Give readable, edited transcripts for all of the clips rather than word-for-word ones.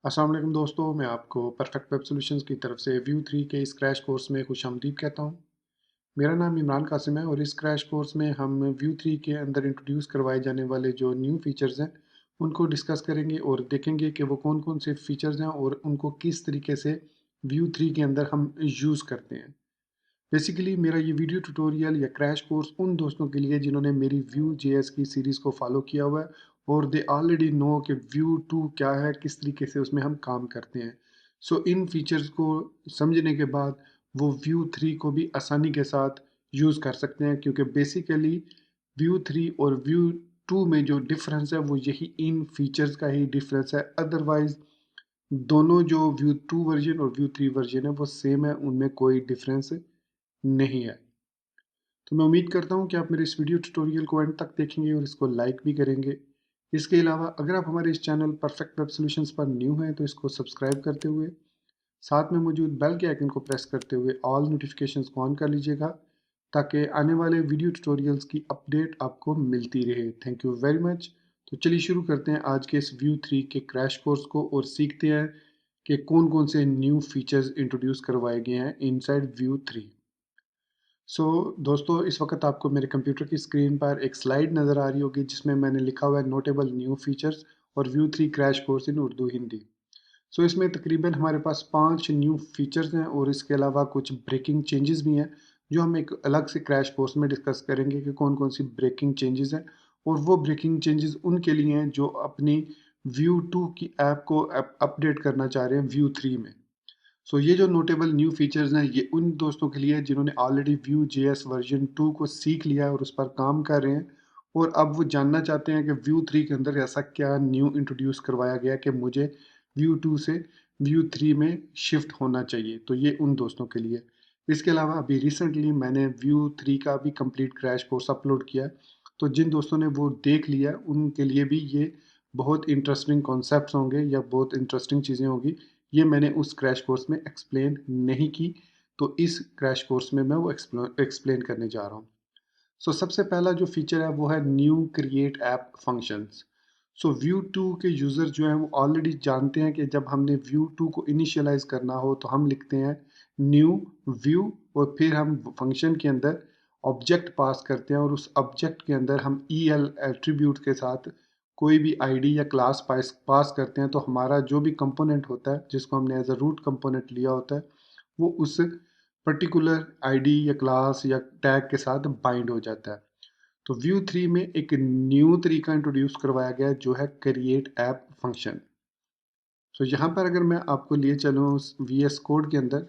अस्सलाम वालेकुम दोस्तों, मैं आपको परफेक्ट वेब सॉल्यूशंस की तरफ से व्यू 3 के इस क्रैश कोर्स में खुशामदीद कहता हूँ। मेरा नाम इमरान कासिम है और इस क्रैश कोर्स में हम व्यू 3 के अंदर इंट्रोड्यूस करवाए जाने वाले जो न्यू फीचर्स हैं, उनको डिस्कस करेंगे और देखेंगे कि वो कौन-कौन से फीचर्स हैं और उनको किस तरीके से व्यू 3 के अंदर हम यूज़ करते हैं। बेसिकली मेरा ये वीडियो ट्यूटोरियल या क्रैश कोर्स उन दोस्तों के लिए जिन्होंने मेरी व्यू जेएस की सीरीज़ को फॉलो किया हुआ है और दे ऑलरेडी नो कि व्यू 2 क्या है, किस तरीके से उसमें हम काम करते हैं। सो इन फीचर्स को समझने के बाद वो व्यू 3 को भी आसानी के साथ यूज़ कर सकते हैं, क्योंकि बेसिकली व्यू 3 और व्यू 2 में जो डिफरेंस है वो यही इन फीचर्स का ही डिफरेंस है। अदरवाइज दोनों जो व्यू 2 वर्जन और व्यू 3 वर्जन है वो सेम है, उनमें कोई डिफरेंस नहीं है। तो मैं उम्मीद करता हूँ कि आप मेरे इस वीडियो ट्यूटोरियल को एंड तक देखेंगे और इसको लाइक भी करेंगे। इसके अलावा अगर आप हमारे इस चैनल परफेक्ट वेब सॉल्यूशंस पर न्यू हैं तो इसको सब्सक्राइब करते हुए साथ में मौजूद बेल के आइकन को प्रेस करते हुए ऑल नोटिफिकेशंस को ऑन कर लीजिएगा, ताकि आने वाले वीडियो ट्यूटोरियल्स की अपडेट आपको मिलती रहे। Thank you very much. तो चलिए शुरू करते हैं आज के इस व्यू 3 के क्रैश कोर्स को और सीखते हैं कि कौन कौन से न्यू फीचर्स इंट्रोड्यूस करवाए गए हैं इनसाइड व्यू 3। दोस्तों, इस वक्त आपको मेरे कंप्यूटर की स्क्रीन पर एक स्लाइड नज़र आ रही होगी जिसमें मैंने लिखा हुआ है नोटेबल न्यू फीचर्स और view 3 crash course in Urdu Hindi. इसमें तकरीबन हमारे पास 5 न्यू फीचर्स हैं और इसके अलावा कुछ ब्रेकिंग चेंजेस भी हैं, जो हम एक अलग से क्रैश कोर्स में डिस्कस करेंगे कि कौन कौन सी ब्रेकिंग चेंजेस हैं। और वो ब्रेकिंग चेंजेस उनके लिए हैं जो अपनी व्यू 2 की ऐप को अपडेट करना चाह रहे हैं व्यू 3 में। ये जो नोटेबल न्यू फीचर्स हैं, ये उन दोस्तों के लिए है जिन्होंने ऑलरेडी व्यू जेएस वर्जन 2 को सीख लिया है और उस पर काम कर रहे हैं और अब वो जानना चाहते हैं कि व्यू 3 के अंदर ऐसा क्या न्यू इंट्रोड्यूस करवाया गया कि मुझे व्यू 2 से व्यू 3 में शिफ्ट होना चाहिए। तो ये उन दोस्तों के लिए। इसके अलावा अभी रिसेंटली मैंने व्यू 3 का भी कंप्लीट क्रैश कोर्स अपलोड किया है। तो जिन दोस्तों ने वो देख लिया है, उनके लिए भी ये बहुत इंटरेस्टिंग कॉन्सेप्ट्स होंगे या बहुत इंटरेस्टिंग चीज़ें होंगी। ये मैंने उस क्रैश कोर्स में एक्सप्लेन नहीं की, तो इस क्रैश कोर्स में मैं वो एक्सप्लेन करने जा रहा हूँ। सबसे पहला जो फीचर है वो है new create app functions. View 2 के यूज़र जो हैं वो ऑलरेडी जानते हैं कि जब हमने व्यू 2 को इनिशियलाइज़ करना हो तो हम लिखते हैं न्यू व्यू और फिर हम फंक्शन के अंदर ऑब्जेक्ट पास करते हैं और उस ऑब्जेक्ट के अंदर हम ईएल एट्रीब्यूट के साथ कोई भी आईडी या क्लास पास पास करते हैं, तो हमारा जो भी कंपोनेंट होता है जिसको हमने एज अ रूट कंपोनेंट लिया होता है वो उस पर्टिकुलर आईडी या क्लास या टैग के साथ बाइंड हो जाता है। तो व्यू 3 में एक न्यू तरीका इंट्रोड्यूस करवाया गया है जो है क्रिएट ऐप फंक्शन। यहाँ पर अगर मैं आपको लिए चलूँ वी एस कोड के अंदर,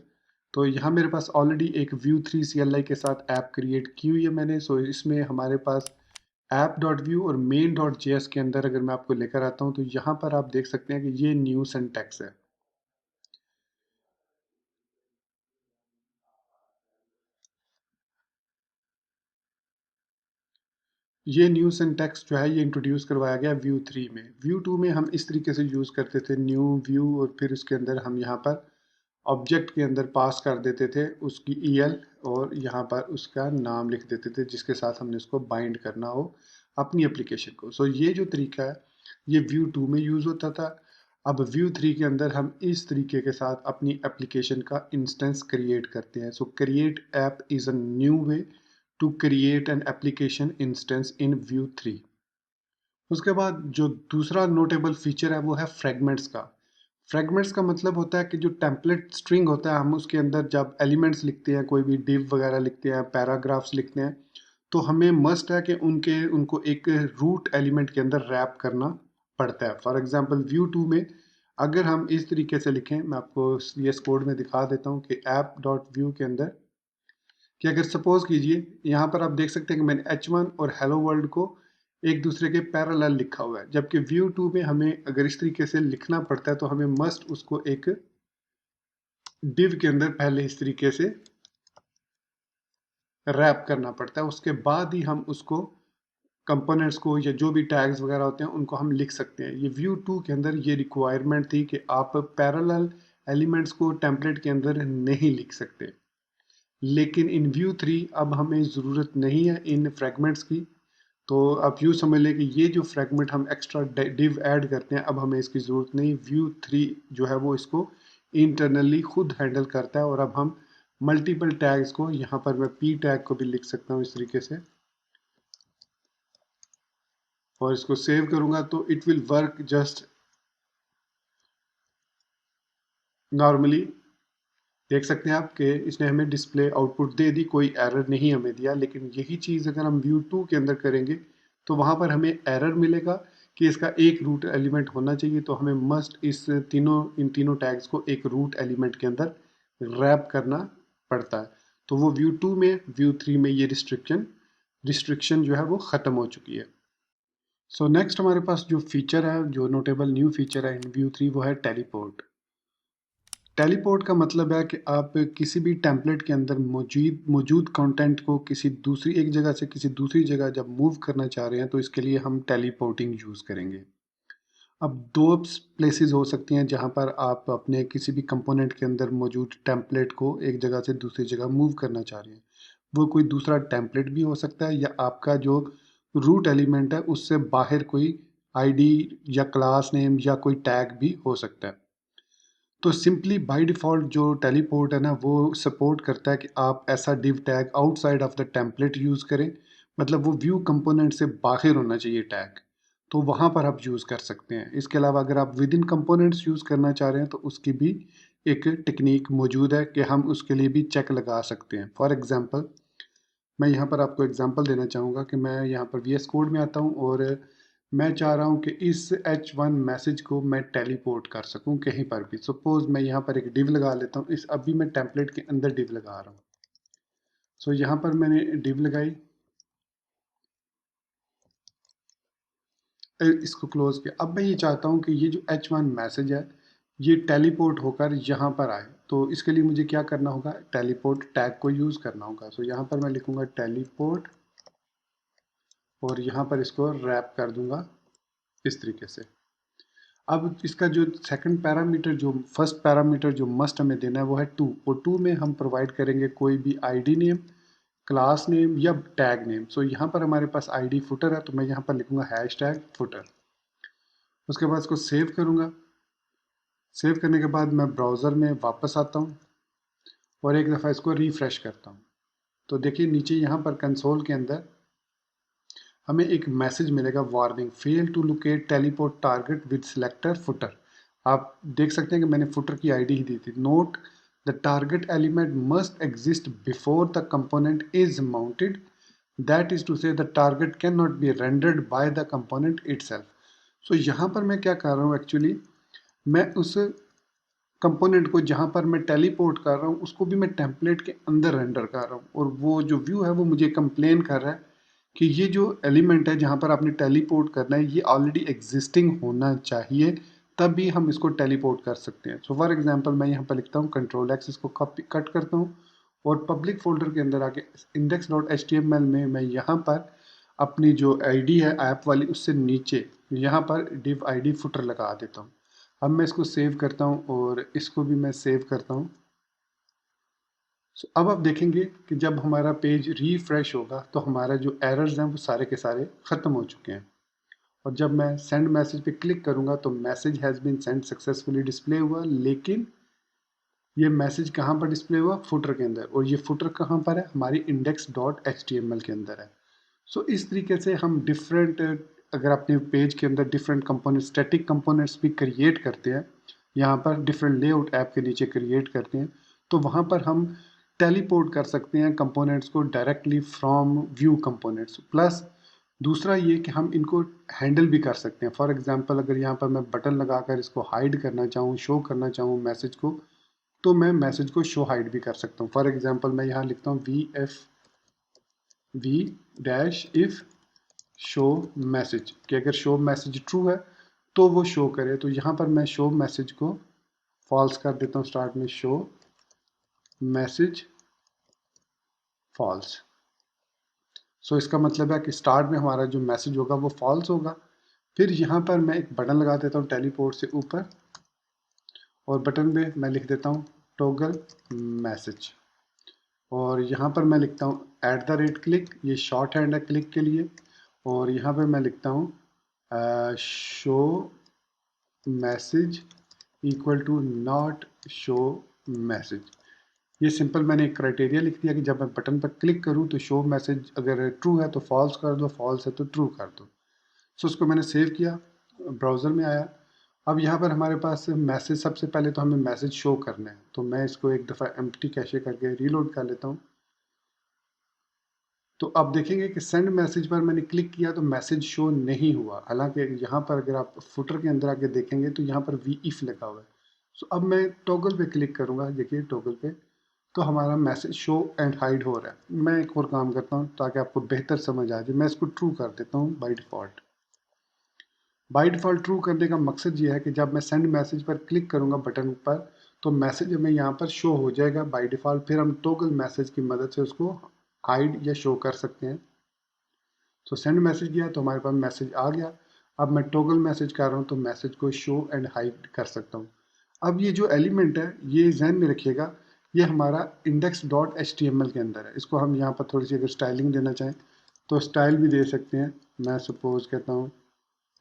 तो यहाँ मेरे पास ऑलरेडी एक व्यू 3 CLI के साथ ऐप क्रिएट की हुई है मैंने। इसमें हमारे पास ऐप डॉट व्यू और मेन डॉट जेएस के अंदर अगर मैं आपको लेकर आता हूँ तो यहाँ पर आप देख सकते हैं कि ये न्यू सिंटैक्स है। ये न्यू सिंटैक्स जो है ये इंट्रोड्यूस करवाया गया व्यू 3 में। व्यू 2 में हम इस तरीके से यूज़ करते थे न्यू व्यू और फिर उसके अंदर हम यहाँ पर ऑब्जेक्ट के अंदर पास कर देते थे उसकी ईएल और यहाँ पर उसका नाम लिख देते थे जिसके साथ हमने उसको बाइंड करना हो अपनी एप्लीकेशन को। ये जो तरीका है ये व्यू 2 में यूज़ होता था। अब व्यू 3 के अंदर हम इस तरीके के साथ अपनी एप्लीकेशन का इंस्टेंस क्रिएट करते हैं। Create app is a new way to create an application instance in view 3। उसके बाद जो दूसरा नोटेबल फीचर है वो है फ्रेगमेंट्स का। फ्रेगमेंट्स का मतलब होता है कि जो टेम्पलेट स्ट्रिंग होता है हम उसके अंदर जब एलिमेंट्स लिखते हैं, कोई भी डिव वगैरह लिखते हैं, पैराग्राफ्स लिखते हैं, तो हमें मस्ट है कि उनको एक रूट एलिमेंट के अंदर रैप करना पड़ता है। फॉर एग्जांपल व्यू 2 में अगर हम इस तरीके से लिखें, मैं आपको ये कोड में दिखा देता हूँ कि ऐप डॉट व्यू के अंदर कि अगर सपोज कीजिए यहाँ पर आप देख सकते हैं कि मैंने H1 और हेलो वर्ल्ड को एक दूसरे के पैरेलल लिखा हुआ है, जबकि व्यू 2 में हमें अगर इस तरीके से लिखना पड़ता है तो हमें मस्ट उसको एक डिव के अंदर पहले इस तरीके से रैप करना पड़ता है, उसके बाद ही हम उसको कंपोनेंट्स को या जो भी टैग्स वगैरह होते हैं उनको हम लिख सकते हैं। ये व्यू 2 के अंदर ये रिक्वायरमेंट थी कि आप पैरेलल एलिमेंट्स को टेम्पलेट के अंदर नहीं लिख सकते, लेकिन इन व्यू 3 अब हमें ज़रूरत नहीं है इन फ्रेगमेंट्स की। तो आप यूँ समझ लें कि ये जो फ्रैगमेंट हम एक्स्ट्रा डिव ऐड करते हैं, अब हमें इसकी ज़रूरत नहीं। व्यू 3 जो है वो इसको इंटरनली खुद हैंडल करता है। और अब हम मल्टीपल टैग्स को, यहाँ पर मैं पी टैग को भी लिख सकता हूँ इस तरीके से, और इसको सेव करूँगा तो it will work just normally. देख सकते हैं आप कि इसने हमें डिस्प्ले आउटपुट दे दी, कोई एरर नहीं हमें दिया। लेकिन यही चीज़ अगर हम व्यू 2 के अंदर करेंगे तो वहाँ पर हमें एरर मिलेगा कि इसका एक रूट एलिमेंट होना चाहिए। तो हमें मस्ट इन तीनों टैग्स को एक रूट एलिमेंट के अंदर रैप करना पड़ता है। तो वो व्यू 2 में, व्यू 3 में ये रिस्ट्रिक्शन जो है वो ख़त्म हो चुकी है। सो नेक्स्ट हमारे पास जो फीचर है, जो नोटेबल न्यू फीचर है इन व्यू 3, वो है टेलीपोर्ट। टेलीपोर्ट का मतलब है कि आप किसी भी टेम्पलेट के अंदर मौजूद कंटेंट को किसी दूसरी एक जगह से किसी दूसरी जगह जब मूव करना चाह रहे हैं तो इसके लिए हम टेलीपोर्टिंग यूज़ करेंगे। अब दो प्लेसेस हो सकती हैं जहां पर आप अपने किसी भी कंपोनेंट के अंदर मौजूद टेम्पलेट को एक जगह से दूसरी जगह मूव करना चाह रहे हैं। वो कोई दूसरा टेम्पलेट भी हो सकता है, या आपका जो रूट एलिमेंट है उससे बाहर कोई आईडी या क्लास नेम या कोई टैग भी हो सकता है। तो सिंपली बाय डिफ़ॉल्ट जो टेलीपोर्ट है ना, वो सपोर्ट करता है कि आप ऐसा div tag outside of the template use करें। मतलब वो व्यू कंपोनेंट से बाहर होना चाहिए टैग, तो वहाँ पर आप यूज़ कर सकते हैं। इसके अलावा अगर आप विद इन कंपोनेंट्स यूज़ करना चाह रहे हैं तो उसकी भी एक टेक्नीक मौजूद है कि हम उसके लिए भी चेक लगा सकते हैं। फॉर एग्ज़ाम्पल, मैं यहाँ पर आपको एग्ज़ाम्पल देना चाहूँगा कि मैं यहाँ पर वीएस कोड में आता हूँ और मैं चाह रहा हूँ कि इस H1 मैसेज को मैं टेलीपोर्ट कर सकूँ कहीं पर भी। सपोज़ मैं यहाँ पर एक डिव लगा लेता हूँ। इस अभी मैं टेम्पलेट के अंदर डिव लगा रहा हूँ। सो यहाँ पर मैंने डिव लगाई, इसको क्लोज किया। अब मैं ये चाहता हूँ कि ये जो H1 मैसेज है ये टेलीपोर्ट होकर यहाँ पर आए। तो इसके लिए मुझे क्या करना होगा, टेलीपोर्ट टैग को यूज़ करना होगा। सो यहाँ पर मैं लिखूँगा टेलीपोर्ट और यहाँ पर इसको रैप कर दूंगा इस तरीके से। अब इसका जो सेकंड पैरामीटर, जो फर्स्ट पैरामीटर जो मस्ट हमें देना है वो है 2, और 2 में हम प्रोवाइड करेंगे कोई भी आईडी नेम, क्लास नेम या टैग नेम। सो यहाँ पर हमारे पास आईडी फुटर है तो मैं यहाँ पर लिखूंगा हैश टैग फुटर। उसके बाद इसको सेव करूँगा। सेव करने के बाद मैं ब्राउज़र में वापस आता हूँ और एक दफ़ा इसको रिफ़्रेश करता हूँ। तो देखिए नीचे यहाँ पर कंसोल के अंदर हमें एक मैसेज मिलेगा, warning fail to locate teleport target with selector footer. आप देख सकते हैं कि मैंने फुटर की आईडी ही दी थी। Note the target element must exist before the component is mounted, that is to say the target can not be rendered by the component itself. So यहाँ पर मैं क्या कर रहा हूँ, एक्चुअली मैं उस कंपोनेंट को जहाँ पर मैं टेलीपोर्ट कर रहा हूँ उसको भी मैं टेम्पलेट के अंदर रेंडर कर रहा हूँ, और वो जो व्यू है वो मुझे कंप्लेन कर रहा है कि ये जो एलिमेंट है जहाँ पर आपने टेलीपोर्ट करना है ये ऑलरेडी एग्जिस्टिंग होना चाहिए, तभी हम इसको टेलीपोर्ट कर सकते हैं। सो फॉर एग्जांपल मैं यहाँ पर लिखता हूँ कंट्रोल एक्स, इसको कॉपी कट करता हूँ और पब्लिक फोल्डर के अंदर आके index.html में मैं यहाँ पर अपनी जो आईडी है ऐप वाली उससे नीचे यहाँ पर div id फुटर लगा देता हूँ। अब मैं इसको सेव करता हूँ और इसको भी मैं सेव करता हूँ। अब आप देखेंगे कि जब हमारा पेज रिफ्रेश होगा तो हमारा जो एरर्स हैं वो सारे के सारे ख़त्म हो चुके हैं। और जब मैं सेंड मैसेज पे क्लिक करूँगा तो message has been send successfully display हुआ, लेकिन ये मैसेज कहाँ पर डिस्प्ले हुआ, फुटर के अंदर। और ये फुटर कहाँ पर है, हमारी index.html के अंदर है। सो इस तरीके से हम डिफरेंट, अगर अपने पेज के अंदर डिफरेंट कंपोनेंट, स्टैटिक कंपोनेंट्स भी क्रिएट करते हैं, यहाँ पर डिफरेंट लेआउट ऐप के नीचे क्रिएट करते हैं, तो वहाँ पर हम टेलीपोर्ट कर सकते हैं कंपोनेंट्स को directly from view components. Plus दूसरा ये कि हम इनको हैंडल भी कर सकते हैं। फॉर एग्जांपल अगर यहाँ पर मैं बटन लगाकर इसको हाइड करना चाहूँ, शो करना चाहूँ मैसेज को, तो मैं मैसेज को शो हाइड भी कर सकता हूँ। फॉर एग्जांपल मैं यहाँ लिखता हूँ V dash if show message, कि अगर शो मैसेज ट्रू है तो वो शो करे। तो यहाँ पर मैं शो मैसेज को फॉल्स कर देता हूँ, स्टार्ट में शो मैसेज फॉल्स। सो इसका मतलब है कि स्टार्ट में हमारा जो मैसेज होगा वो फॉल्स होगा। फिर यहाँ पर मैं एक बटन लगा देता हूँ टेलीपोर्ट से ऊपर, और बटन में मैं लिख देता हूँ टॉगल मैसेज, और यहाँ पर मैं लिखता हूँ @क्लिक, ये शॉर्ट हैंड है क्लिक के लिए। और यहाँ पे मैं लिखता हूँ show message equal to not show message. ये सिंपल मैंने एक क्राइटेरिया लिख दिया कि जब मैं बटन पर क्लिक करूँ तो शो मैसेज अगर ट्रू है तो फॉल्स कर दो, फॉल्स है तो ट्रू कर दो। सो उसको मैंने सेव किया, ब्राउज़र में आया। अब यहाँ पर हमारे पास मैसेज, सबसे पहले तो हमें मैसेज शो करना है, तो मैं इसको एक दफ़ा एम्प्टी कैशे करके रीलोड कर लेता हूँ। तो आप देखेंगे कि सेंड मैसेज पर मैंने क्लिक किया तो मैसेज शो नहीं हुआ। हालांकि यहाँ पर अगर आप फुटर के अंदर आके देखेंगे तो यहाँ पर वी इफ लगा हुआ है। सो अब मैं टॉगल पे क्लिक करूँगा, देखिए टॉगल पे, तो हमारा मैसेज शो एंड हाइड हो रहा है। मैं एक और काम करता हूँ ताकि आपको बेहतर समझ आ जाए, मैं इसको ट्रू कर देता हूँ by default. By default true करने का मकसद ये है कि जब मैं सेंड मैसेज पर क्लिक करूँगा बटन पर, तो मैसेज हमें यहाँ पर शो हो जाएगा बाई डिफ़ॉल्ट। फिर हम टॉगल मैसेज की मदद से उसको हाइड या शो कर सकते हैं। तो सेंड मैसेज किया तो हमारे पास मैसेज आ गया। अब मैं टॉगल मैसेज कर रहा हूँ तो मैसेज को शो एंड हाइड कर सकता हूँ। अब ये जो एलिमेंट है ये ध्यान में रखिएगा, ये हमारा index.html के अंदर है। इसको हम यहाँ पर थोड़ी सी अगर स्टाइलिंग देना चाहें तो स्टाइल भी दे सकते हैं। मैं सपोज कहता हूँ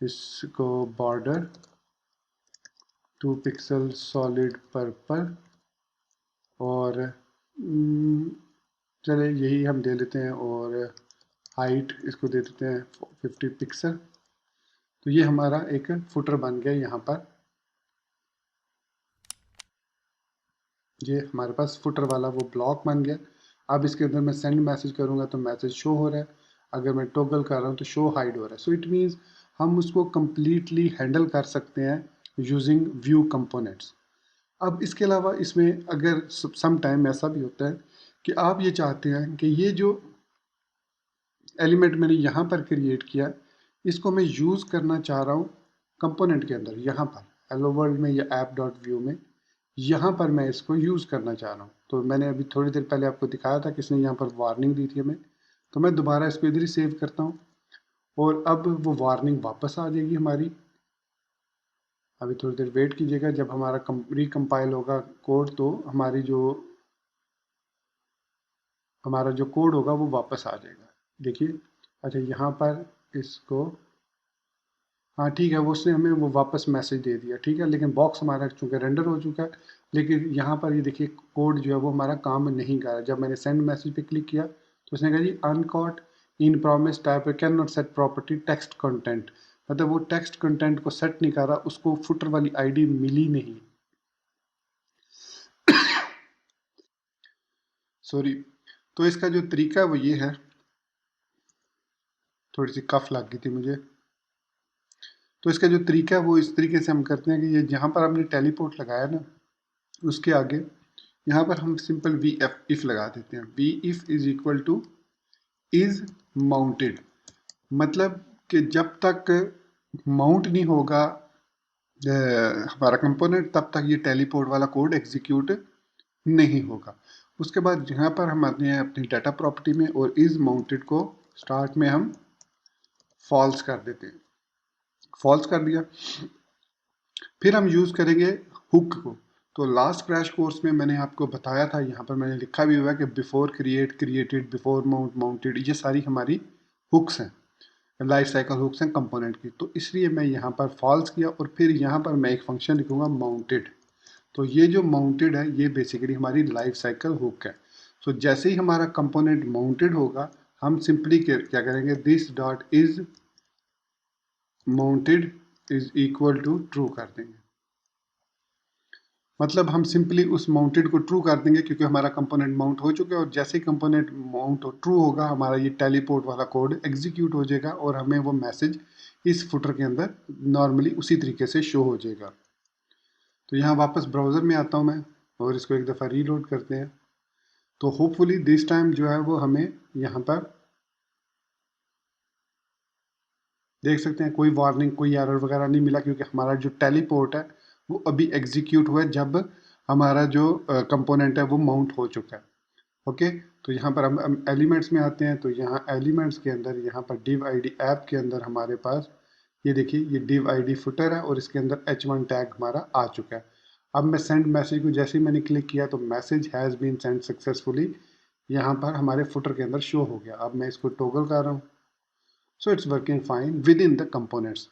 इसको बॉर्डर 2 पिक्सल सॉलिड पर्पल, और चले यही हम दे लेते हैं, और हाइट इसको दे देते हैं 50 पिक्सल। तो ये हमारा एक फुटर बन गया यहाँ पर। ये हमारे पास फुटर वाला वो ब्लॉक बन गया। अब इसके अंदर मैं सेंड मैसेज करूँगा तो मैसेज शो हो रहा है, अगर मैं टॉगल कर रहा हूँ तो शो हाइड हो रहा है। सो इट मीन्स हम उसको कम्प्लीटली हैंडल कर सकते हैं यूजिंग व्यू कंपोनेंट्स। अब इसके अलावा इसमें अगर सम टाइम ऐसा भी होता है कि आप ये चाहते हैं कि ये जो एलिमेंट मैंने यहाँ पर क्रिएट किया, इसको मैं यूज़ करना चाह रहा हूँ कंपोनेंट के अंदर, यहाँ पर हेलो वर्ल्ड में या ऐप डॉट व्यू में, यहाँ पर मैं इसको यूज़ करना चाह रहा हूँ। तो मैंने अभी थोड़ी देर पहले आपको दिखाया था कि इसने यहाँ पर वार्निंग दी थी हमें, तो मैं दोबारा इसको इधर ही सेव करता हूँ और अब वो वार्निंग वापस आ जाएगी हमारी। अभी थोड़ी देर वेट कीजिएगा, जब हमारा रिकम्पाइल होगा कोड तो हमारा जो कोड होगा वो वापस आ जाएगा। देखिए, अच्छा यहाँ पर इसको, हाँ ठीक है, वो उसने हमें वो वापस मैसेज दे दिया, ठीक है, लेकिन बॉक्स हमारा चूँकि रेंडर हो चुका है, लेकिन यहाँ पर ये देखिए कोड जो है वो हमारा काम नहीं कर रहा। जब मैंने सेंड मैसेज पे क्लिक किया तो उसने कहा जी uncaught in promise type can not set property text content, मतलब वो टेक्स्ट कंटेंट को सेट नहीं कर रहा, उसको फुटर वाली आईडी मिली नहीं। सॉरी। तो इसका जो तरीका है वो ये है, थोड़ी सी कफ लग गई थी मुझे। तो इसका जो तरीका है वो इस तरीके से हम करते हैं कि ये जहाँ पर हमने टेलीपोर्ट लगाया ना, उसके आगे यहाँ पर हम सिंपल वी एफ इफ लगा देते हैं। V if is equal to is mounted, मतलब कि जब तक माउंट नहीं होगा हमारा कंपोनेंट, तब तक ये टेलीपोर्ट वाला कोड एग्जीक्यूट नहीं होगा। उसके बाद यहाँ पर हम आते हैं अपनी डाटा प्रॉपर्टी में और इज माउंटेड को स्टार्ट में हम फॉल्स कर देते हैं। फॉल्स कर दिया, फिर हम यूज़ करेंगे हुक को। तो लास्ट क्रैश कोर्स में मैंने आपको बताया था, यहाँ पर मैंने लिखा भी हुआ है कि before create, created, before mount, mounted, ये सारी हमारी हुक्स हैं, लाइफ साइकिल हुक्स हैं कंपोनेंट की। तो इसलिए मैं यहाँ पर फॉल्स किया और फिर यहाँ पर मैं एक फंक्शन लिखूंगा माउंटेड। तो ये जो माउंटेड है ये बेसिकली हमारी लाइफ साइकिल हुक है। तो जैसे ही हमारा कंपोनेंट माउंटेड होगा, हम सिंपली क्या करेंगे, this dot is mounted is equal to true कर देंगे। मतलब हम सिंपली उस माउंटेड को ट्रू कर देंगे क्योंकि हमारा कंपोनेंट माउंट हो चुका है, और जैसे ही कंपोनेंट माउंट ट्रू होगा हमारा ये टेलीपोर्ट वाला कोड एग्जीक्यूट हो जाएगा और हमें वो मैसेज इस फुटर के अंदर नॉर्मली उसी तरीके से शो हो जाएगा। तो यहाँ वापस ब्राउज़र में आता हूँ मैं और इसको एक दफ़ा रीलोड करते हैं। तो होपफुली दिस टाइम जो है वो हमें यहाँ पर देख सकते हैं कोई वार्निंग, कोई एरर वगैरह नहीं मिला, क्योंकि हमारा जो टेलीपोर्ट है वो अभी एग्जीक्यूट हुआ है जब हमारा जो कंपोनेंट है वो माउंट हो चुका है। ओके, तो यहाँ पर हम एलिमेंट्स में आते हैं। तो यहाँ एलिमेंट्स के अंदर यहाँ पर div id ऐप के अंदर हमारे पास ये देखिए ये div id फुटर है और इसके अंदर h1 टैग हमारा आ चुका है। अब मैं सेंड मैसेज को जैसे ही मैंने क्लिक किया तो message has been send successfully यहाँ पर हमारे फुटर के अंदर शो हो गया। अब मैं इसको टॉगल कर रहा हूँ। So it's working fine with in the components.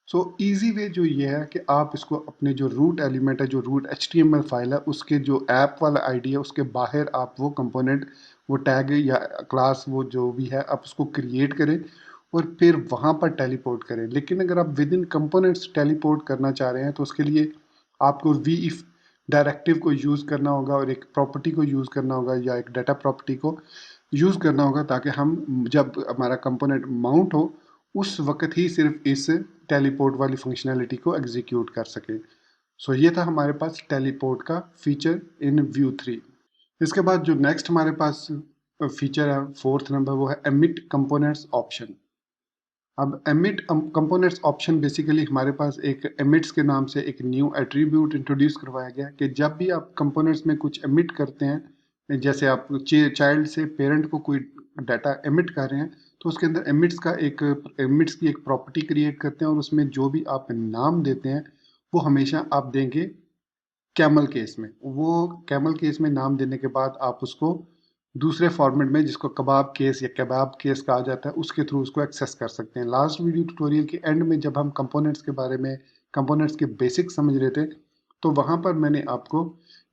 So easy way जो ये है कि आप इसको अपने जो रूट एलिमेंट है, जो रूट HTML फाइल है, उसके जो ऐप वाला आईडी है उसके बाहर आप वो कंपोनेंट, वो टैग या क्लास, वो जो भी है आप उसको क्रिएट करें और फिर वहाँ पर टेलीपोर्ट करें। लेकिन अगर आप विद इन कंपोनेंट्स टेलीपोर्ट करना चाह रहे हैं तो उसके लिए आपको वी इफ डायरेक्टिव को यूज़ करना होगा और एक प्रॉपर्टी को यूज़ करना होगा या एक डाटा प्रॉपर्टी को यूज़ करना होगा, ताकि हम जब हमारा कंपोनेंट माउंट हो उस वक्त ही सिर्फ इस टेलीपोर्ट वाली फंक्शनैलिटी को एग्जीक्यूट कर सके। सो ये था हमारे पास टेलीपोर्ट का फीचर इन व्यू 3। इसके बाद जो नेक्स्ट हमारे पास फीचर है, फोर्थ नंबर, वो है एमिट कंपोनेंट्स ऑप्शन। अब एमिट कंपोनेंट्स ऑप्शन बेसिकली हमारे पास एक एमिट्स के नाम से एक न्यू एट्रीब्यूट इंट्रोड्यूस करवाया गया कि जब भी आप कंपोनेंट्स में कुछ एमिट करते हैं, जैसे आप चाइल्ड से पेरेंट को कोई डाटा एमिट कर रहे हैं, तो उसके अंदर एमिट्स की एक प्रॉपर्टी क्रिएट करते हैं और उसमें जो भी आप नाम देते हैं वो हमेशा आप देंगे कैमल केस में। वो कैमल केस में नाम देने के बाद आप उसको दूसरे फॉर्मेट में, जिसको कबाब केस या कबाब केस कहा जाता है, उसके थ्रू उसको एक्सेस कर सकते हैं। लास्ट वीडियो ट्यूटोरियल के एंड में जब हम कंपोनेंट्स के बारे में, कंपोनेंट्स के बेसिक्स समझ रहे थे, तो वहाँ पर मैंने आपको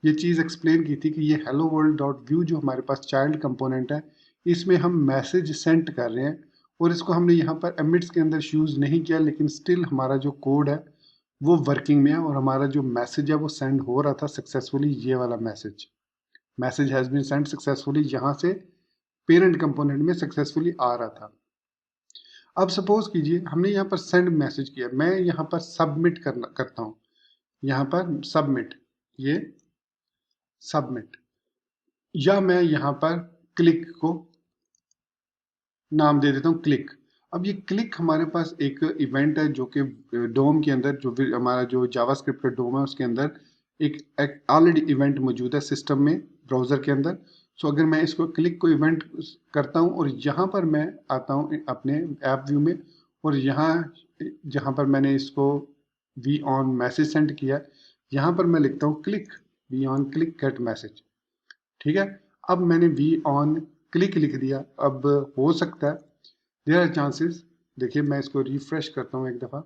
ये चीज़ एक्सप्लेन की थी कि ये हेलो वर्ल्ड डॉट व्यू जो हमारे पास चाइल्ड कंपोनेंट है, इसमें हम मैसेज सेंड कर रहे हैं और इसको हमने यहाँ पर एमिट्स के अंदर यूज़ नहीं किया, लेकिन स्टिल हमारा जो कोड है वो वर्किंग में है और हमारा जो मैसेज है वो सेंड हो रहा था सक्सेसफुली। ये वाला message has been send successfully यहाँ से पेरेंट कंपोनेंट में सक्सेसफुली आ रहा था। अब सपोज कीजिए हमने यहाँ पर सेंड मैसेज किया, मैं यहाँ पर सबमिट करता हूँ, यहाँ पर सबमिट, ये सबमिट, या मैं यहाँ पर क्लिक को नाम दे देता हूँ क्लिक। अब ये क्लिक हमारे पास एक इवेंट है जो कि डोम के अंदर, जो हमारा जो जावास्क्रिप्ट का डोम है उसके अंदर एक ऑलरेडी इवेंट मौजूद है सिस्टम में, ब्राउजर के अंदर। सो अगर मैं इसको क्लिक को इवेंट करता हूँ और यहाँ पर मैं आता हूँ अपने ऐप व्यू में, और यहाँ जहाँ पर मैंने इसको वी ऑन मैसेज सेंड किया, यहाँ पर मैं लिखता हूँ click, V on click get message. ठीक है, अब मैंने वी ऑन क्लिक लिख दिया। अब हो सकता है, देयर आर चांसेस, देखिए मैं इसको रिफ्रेश करता हूँ एक दफ़ा,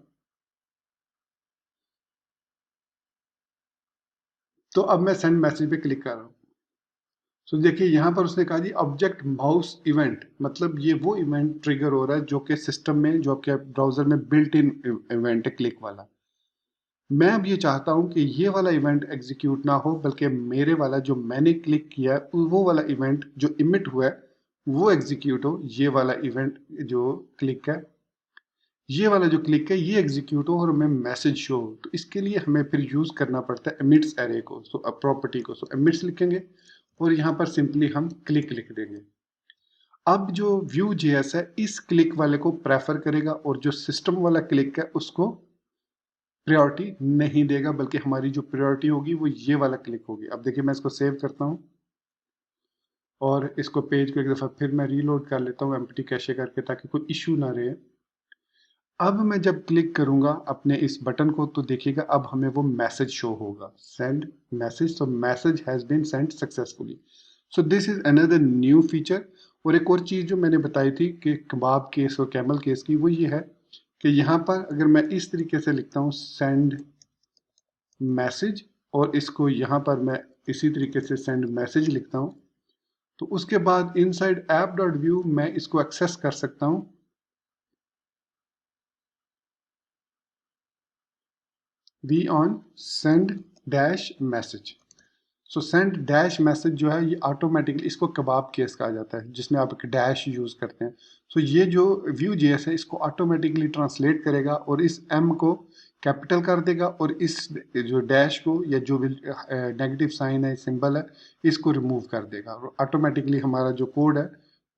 तो अब मैं सेंड मैसेज पे क्लिक कर रहा हूँ। सो देखिए यहाँ पर उसने कहा जी ऑब्जेक्ट माउस इवेंट, मतलब ये वो इवेंट ट्रिगर हो रहा है जो कि सिस्टम में, जो आपके ब्राउजर में बिल्ट इन इवेंट है क्लिक वाला। मैं अब ये चाहता हूँ कि ये वाला इवेंट एग्जीक्यूट ना हो, बल्कि मेरे वाला जो मैंने क्लिक किया है वो वाला इवेंट जो इमिट हुआ है वो एग्जीक्यूट हो। ये वाला इवेंट जो क्लिक है, ये वाला जो क्लिक है ये एग्जीक्यूट हो और हमें मैसेज शो हो। तो इसके लिए हमें फिर यूज करना पड़ता है एमिट्स एरे को, सो प्रॉपर्टी को। सो एमिट्स लिखेंगे और यहाँ पर सिंपली हम क्लिक लिख देंगे। अब जो व्यू जेएस है इस क्लिक वाले को प्रेफर करेगा और जो सिस्टम वाला क्लिक है उसको प्रायोरिटी नहीं देगा, बल्कि हमारी जो प्रायोरिटी होगी वो ये वाला क्लिक होगी। अब देखिए मैं इसको सेव करता हूँ और इसको पेज को एक दफ़ा फिर मैं रीलोड कर लेता हूँ एम्प्टी कैशे करके, ताकि कोई इशू ना रहे। अब मैं जब क्लिक करूंगा अपने इस बटन को तो देखिएगा अब हमें वो मैसेज शो होगा, send message. So message has been send successfully. So this is another new feature. और एक और चीज़ जो मैंने बताई थी कि कबाब केस और कैमल केस की, वो ये है कि यहाँ पर अगर मैं इस तरीके से लिखता हूँ सेंड मैसेज, और इसको यहाँ पर मैं इसी तरीके से सेंड मैसेज लिखता हूँ, तो उसके बाद इनसाइड ऐप डॉट व्यू मैं इसको एक्सेस कर सकता हूँ। V on send dash message. So send dash message जो है ये ऑटोमेटिकली, इसको कबाब केस कहा जाता है जिसमें आप एक डैश यूज़ करते हैं। सो ये जो व्यू जेएस है इसको ऑटोमेटिकली ट्रांसलेट करेगा और इस एम को कैपिटल कर देगा और इस जो डैश को या जो भी नेगेटिव साइन है, सिंबल है, इसको रिमूव कर देगा और ऑटोमेटिकली हमारा जो कोड है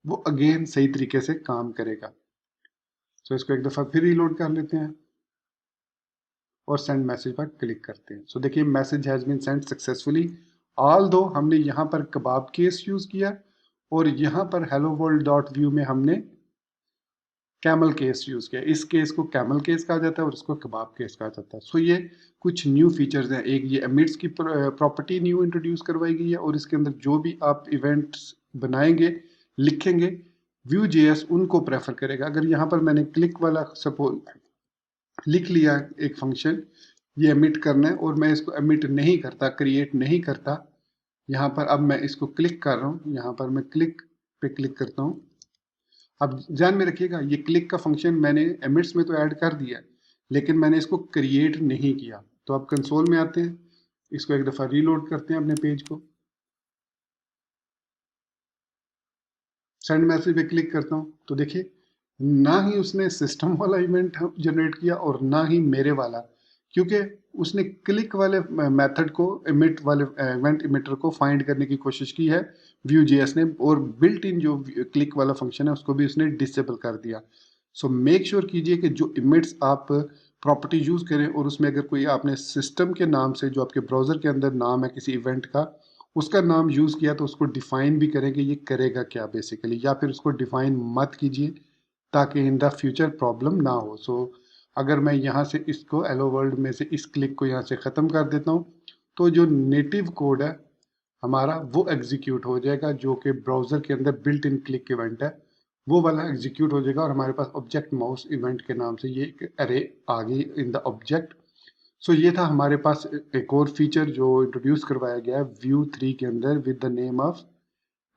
वो अगेन सही तरीके से काम करेगा। सो इसको एक दफ़ा फिर रीलोड कर लेते हैं और सेंड मैसेज पर क्लिक करते हैं। सो देखिए message has been send successfully, all दो हमने यहाँ पर कबाब केस यूज़ किया और यहाँ पर हेलो वर्ल्ड डॉट व्यू में हमने कैमल केस यूज़ किया। इस केस को कैमल केस कहा जाता है और इसको कबाब केस कहा जाता है। सो ये कुछ न्यू फीचर्स हैं। एक ये एमिट्स की प्रॉपर्टी न्यू इंट्रोड्यूस करवाई गई है और इसके अंदर जो भी आप इवेंट्स बनाएंगे, लिखेंगे, Vue.js उनको प्रेफर करेगा। अगर यहाँ पर मैंने क्लिक वाला सपोज लिख लिया एक फंक्शन, ये एमिट करना है, और मैं इसको एमिट नहीं करता, क्रिएट नहीं करता, यहाँ पर अब मैं इसको क्लिक कर रहा हूँ, यहाँ पर मैं क्लिक पे क्लिक करता हूँ। अब ध्यान में रखिएगा, ये क्लिक का फंक्शन मैंने एमिट्स में तो ऐड कर दिया है, लेकिन मैंने इसको क्रिएट नहीं किया। तो अब कंसोल में आते हैं, इसको एक दफ़ा रीलोड करते हैं अपने पेज को, सेंड मैसेज पे क्लिक करता हूँ, तो देखिए ना ही उसने सिस्टम वाला इवेंट जनरेट किया और ना ही मेरे वाला, क्योंकि उसने क्लिक वाले मेथड को, इमिट वाले इवेंट इमिटर को फाइंड करने की कोशिश की है Vue.js ने, और बिल्ट इन जो क्लिक वाला फंक्शन है उसको भी उसने डिसेबल कर दिया। सो मेक श्योर कीजिए कि जो इमिट्स आप प्रॉपर्टी यूज करें, और उसमें अगर कोई आपने सिस्टम के नाम से, जो आपके ब्राउजर के अंदर नाम है किसी इवेंट का, उसका नाम यूज किया, तो उसको डिफाइन भी करें कि ये करेगा क्या बेसिकली, या फिर उसको डिफाइन मत कीजिए ताकि इन द फ्यूचर प्रॉब्लम ना हो। सो अगर मैं यहाँ से इसको एलो वर्ल्ड में से इस क्लिक को यहाँ से ख़त्म कर देता हूँ, तो जो नेटिव कोड है हमारा वो एग्जीक्यूट हो जाएगा, जो कि ब्राउज़र के अंदर बिल्ट इन क्लिक इवेंट है, वो वाला एग्जीक्यूट हो जाएगा, और हमारे पास ऑब्जेक्ट माउस इवेंट के नाम से ये एक अरे आ गई इन द ऑब्जेक्ट। सो ये था हमारे पास एक और फीचर जो इंट्रोड्यूस करवाया गया है Vue 3 के अंदर with the name of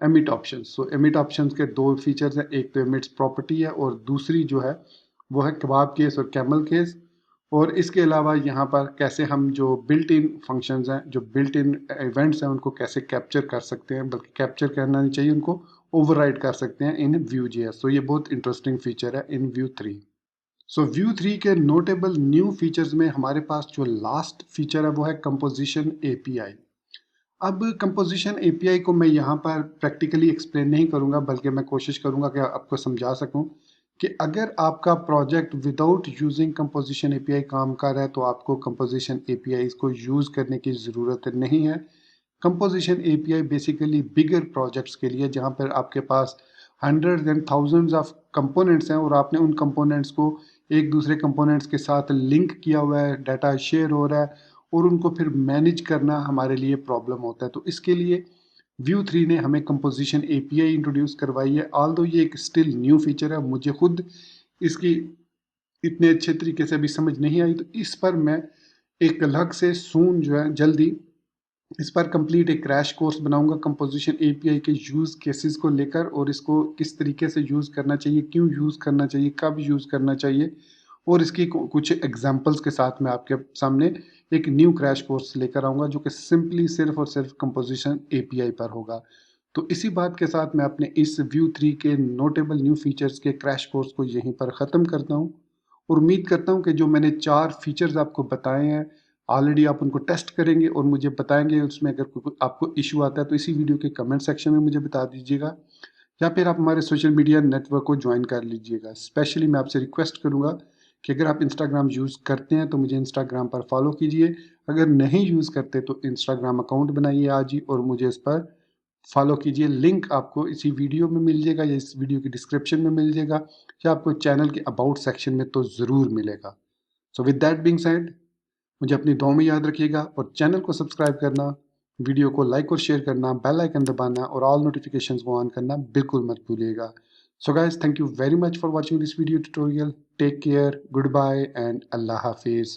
emit options. So emit options के दो फीचर्स हैं, एक तो एमिट्स प्रॉपर्टी है, और दूसरी जो है वो है कबाब केस और कैमल केस। और इसके अलावा यहाँ पर कैसे हम जो बिल्ट इन फंक्शंस हैं, जो बिल्ट इन इवेंट्स हैं, उनको कैसे कैप्चर कर सकते हैं, बल्कि कैप्चर करना नहीं चाहिए, उनको ओवरराइड कर सकते हैं इन Vue.js। तो ये बहुत इंटरेस्टिंग फीचर है इन Vue 3। सो Vue 3 के नोटेबल न्यू फीचर्स में हमारे पास जो लास्ट फीचर है वो है कंपोजिशन एपीआई। अब कंपोजिशन एपीआई को मैं यहाँ पर प्रैक्टिकली एक्सप्लेन नहीं करूँगा, बल्कि मैं कोशिश करूँगा कि आपको समझा सकूँ कि अगर आपका project without using composition API काम कर रहा है, तो आपको कंपोजिशन एपीआई को यूज़ करने की ज़रूरत नहीं है। Composition API basically bigger projects के लिए, जहाँ पर आपके पास hundreds and thousands of components हैं, और आपने उन कंपोनेंट्स को एक दूसरे कंपोनेंट्स के साथ लिंक किया हुआ है, डाटा शेयर हो रहा है, और उनको फिर मैनेज करना हमारे लिए प्रॉब्लम होता है। तो इसके लिए Vue 3 ने हमें कंपोजिशन एपीआई इंट्रोड्यूस करवाई है। ऑल्दो ये एक स्टिल न्यू फीचर है, मुझे खुद इसकी इतने अच्छे तरीके से अभी समझ नहीं आई, तो इस पर मैं एक अलग से सून जो है जल्दी इस पर कंप्लीट एक क्रैश कोर्स बनाऊंगा कंपोजिशन एपीआई के यूज़ केसेस को लेकर, और इसको किस तरीके से यूज़ करना चाहिए, क्यों यूज़ करना चाहिए, कब यूज़ करना चाहिए, और इसकी कुछ एग्जांपल्स के साथ मैं आपके सामने एक न्यू क्रैश कोर्स लेकर आऊँगा, जो कि सिंपली सिर्फ और सिर्फ कंपोजिशन एपीआई पर होगा। तो इसी बात के साथ मैं अपने इस Vue 3 के नोटेबल न्यू फीचर्स के क्रैश कोर्स को यहीं पर ख़त्म करता हूँ, और उम्मीद करता हूँ कि जो मैंने 4 फीचर्स आपको बताए हैं, ऑलरेडी आप उनको टेस्ट करेंगे और मुझे बताएंगे। उसमें अगर कोई आपको इशू आता है तो इसी वीडियो के कमेंट सेक्शन में मुझे बता दीजिएगा, या फिर आप हमारे सोशल मीडिया नेटवर्क को ज्वाइन कर लीजिएगा। स्पेशली मैं आपसे रिक्वेस्ट करूंगा कि अगर आप इंस्टाग्राम यूज़ करते हैं तो मुझे इंस्टाग्राम पर फॉलो कीजिए, अगर नहीं यूज़ करते तो इंस्टाग्राम अकाउंट बनाइए आज ही और मुझे इस पर फॉलो कीजिए। लिंक आपको इसी वीडियो में मिल जाएगा, या इस वीडियो की डिस्क्रिप्शन में मिल जाएगा, या आपको चैनल के अबाउट सेक्शन में तो ज़रूर मिलेगा। So with that being said, मुझे अपनी दुआ में याद रखिएगा, और चैनल को सब्सक्राइब करना, वीडियो को लाइक और शेयर करना, बेल आइकन दबाना और ऑल नोटिफिकेशंस को ऑन करना बिल्कुल मत भूलिएगा। So guys, thank you very much for watching this video tutorial. Take care, goodbye and अल्लाह हाफिज़।